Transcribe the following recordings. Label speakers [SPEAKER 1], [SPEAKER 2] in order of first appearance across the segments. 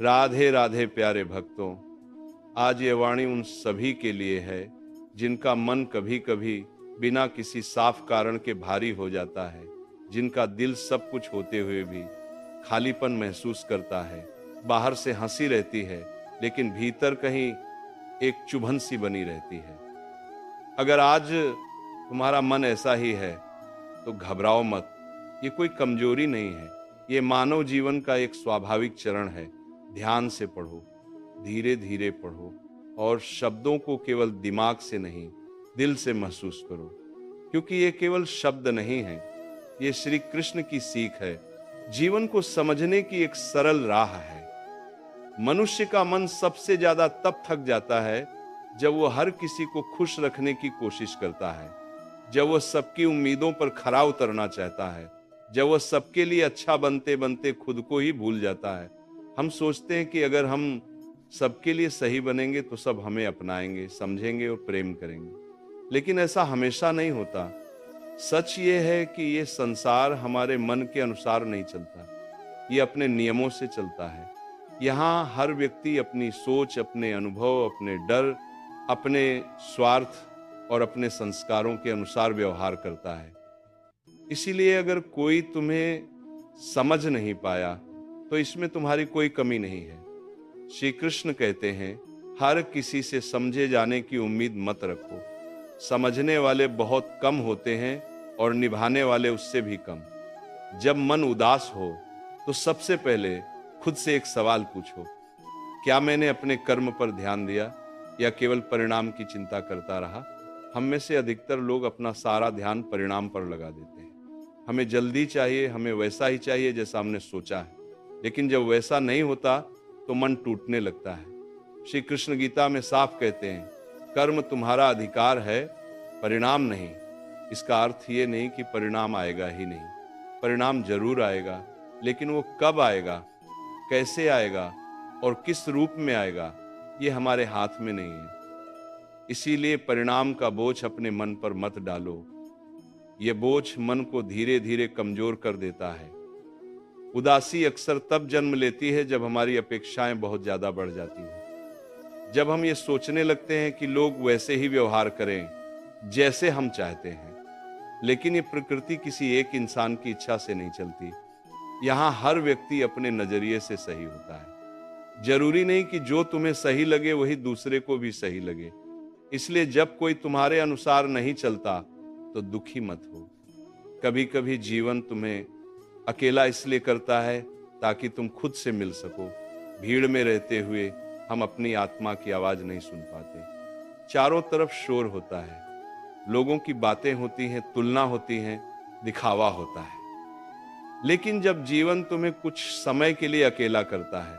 [SPEAKER 1] राधे राधे प्यारे भक्तों, आज ये वाणी उन सभी के लिए है जिनका मन कभी कभी बिना किसी साफ कारण के भारी हो जाता है, जिनका दिल सब कुछ होते हुए भी खालीपन महसूस करता है। बाहर से हंसी रहती है लेकिन भीतर कहीं एक चुभन सी बनी रहती है। अगर आज तुम्हारा मन ऐसा ही है तो घबराओ मत, ये कोई कमजोरी नहीं है, ये मानव जीवन का एक स्वाभाविक चरण है। ध्यान से पढ़ो, धीरे धीरे पढ़ो और शब्दों को केवल दिमाग से नहीं, दिल से महसूस करो, क्योंकि ये केवल शब्द नहीं है, ये श्री कृष्ण की सीख है, जीवन को समझने की एक सरल राह है। मनुष्य का मन सबसे ज्यादा तब थक जाता है जब वो हर किसी को खुश रखने की कोशिश करता है, जब वो सबकी उम्मीदों पर खरा उतरना चाहता है, जब वो सबके लिए अच्छा बनते बनते खुद को ही भूल जाता है। हम सोचते हैं कि अगर हम सबके लिए सही बनेंगे तो सब हमें अपनाएंगे, समझेंगे और प्रेम करेंगे, लेकिन ऐसा हमेशा नहीं होता। सच ये है कि ये संसार हमारे मन के अनुसार नहीं चलता, ये अपने नियमों से चलता है। यहाँ हर व्यक्ति अपनी सोच, अपने अनुभव, अपने डर, अपने स्वार्थ और अपने संस्कारों के अनुसार व्यवहार करता है। इसीलिए अगर कोई तुम्हें समझ नहीं पाया तो इसमें तुम्हारी कोई कमी नहीं है। श्री कृष्ण कहते हैं, हर किसी से समझे जाने की उम्मीद मत रखो। समझने वाले बहुत कम होते हैं और निभाने वाले उससे भी कम। जब मन उदास हो तो सबसे पहले खुद से एक सवाल पूछो, क्या मैंने अपने कर्म पर ध्यान दिया या केवल परिणाम की चिंता करता रहा? हम में से अधिकतर लोग अपना सारा ध्यान परिणाम पर लगा देते हैं। हमें जल्दी चाहिए, हमें वैसा ही चाहिए जैसा हमने सोचा है, लेकिन जब वैसा नहीं होता तो मन टूटने लगता है। श्री कृष्ण गीता में साफ कहते हैं, कर्म तुम्हारा अधिकार है, परिणाम नहीं। इसका अर्थ ये नहीं कि परिणाम आएगा ही नहीं, परिणाम जरूर आएगा, लेकिन वो कब आएगा, कैसे आएगा और किस रूप में आएगा, ये हमारे हाथ में नहीं है। इसीलिए परिणाम का बोझ अपने मन पर मत डालो, ये बोझ मन को धीरे धीरे कमजोर कर देता है। उदासी अक्सर तब जन्म लेती है जब हमारी अपेक्षाएं बहुत ज्यादा बढ़ जाती हैं, जब हम ये सोचने लगते हैं कि लोग वैसे ही व्यवहार करें जैसे हम चाहते हैं। लेकिन ये प्रकृति किसी एक इंसान की इच्छा से नहीं चलती। यहाँ हर व्यक्ति अपने नजरिए से सही होता है। जरूरी नहीं कि जो तुम्हें सही लगे वही दूसरे को भी सही लगे। इसलिए जब कोई तुम्हारे अनुसार नहीं चलता तो दुखी मत हो। कभी कभी जीवन तुम्हें अकेला इसलिए करता है ताकि तुम खुद से मिल सको। भीड़ में रहते हुए हम अपनी आत्मा की आवाज नहीं सुन पाते। चारों तरफ शोर होता है, लोगों की बातें होती हैं, तुलना होती हैं, दिखावा होता है। लेकिन जब जीवन तुम्हें कुछ समय के लिए अकेला करता है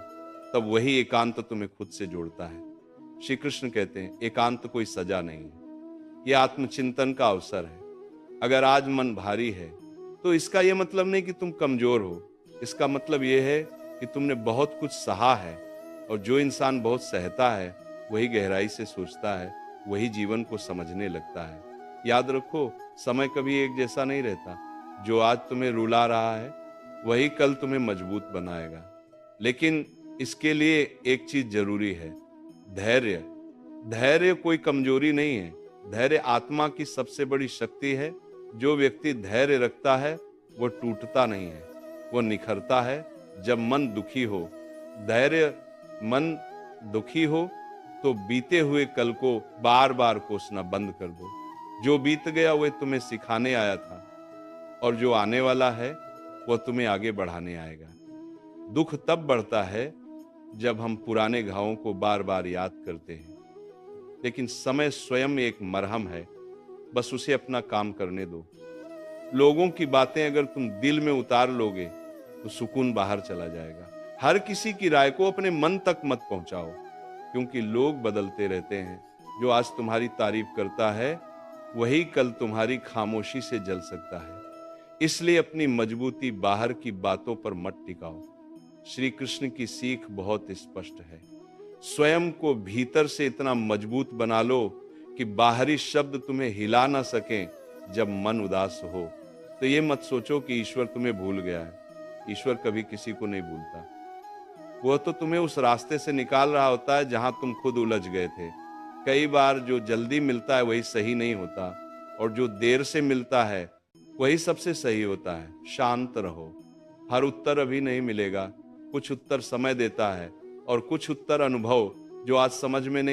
[SPEAKER 1] तब वही एकांत तुम्हें खुद से जोड़ता है। श्री कृष्ण कहते हैं, एकांत कोई सजा नहीं है, यह आत्मचिंतन का अवसर है। अगर आज मन भारी है तो इसका यह मतलब नहीं कि तुम कमजोर हो, इसका मतलब यह है कि तुमने बहुत कुछ सहा है। और जो इंसान बहुत सहता है वही गहराई से सोचता है, वही जीवन को समझने लगता है। याद रखो, समय कभी एक जैसा नहीं रहता। जो आज तुम्हें रुला रहा है वही कल तुम्हें मजबूत बनाएगा। लेकिन इसके लिए एक चीज जरूरी है, धैर्य। धैर्य कोई कमजोरी नहीं है, धैर्य आत्मा की सबसे बड़ी शक्ति है। जो व्यक्ति धैर्य रखता है वो टूटता नहीं है, वो निखरता है। जब मन दुखी हो, धैर्य मन दुखी हो तो बीते हुए कल को बार बार कोसना बंद कर दो। जो बीत गया वह तुम्हें सिखाने आया था और जो आने वाला है वह तुम्हें आगे बढ़ाने आएगा। दुख तब बढ़ता है जब हम पुराने घावों को बार बार याद करते हैं, लेकिन समय स्वयं एक मरहम है, बस उसे अपना काम करने दो। लोगों की बातें अगर तुम दिल में उतार लोगे तो सुकून बाहर चला जाएगा। हर किसी की राय को अपने मन तक मत पहुंचाओ, क्योंकि लोग बदलते रहते हैं। जो आज तुम्हारी तारीफ करता है वही कल तुम्हारी खामोशी से जल सकता है। इसलिए अपनी मजबूती बाहर की बातों पर मत टिकाओ। श्री कृष्ण की सीख बहुत स्पष्ट है, स्वयं को भीतर से इतना मजबूत बना लो कि बाहरी शब्द तुम्हें हिला ना सकें। जब मन उदास हो तो ये मत सोचो कि ईश्वर तुम्हें भूल गया है, ईश्वर कभी किसी को नहीं भूलता। वह तो तुम्हें उस रास्ते से निकाल रहा होता है जहां तुम खुद उलझ गए थे। कई बार जो जल्दी मिलता है वही सही नहीं होता, और जो देर से मिलता है वही सबसे सही होता है। शांत रहो। हर उत्तर अभी नहीं मिलेगा। कुछ उत्तर समय देता है, और कुछ उत्तर अनुभव जो आज समझ में नहीं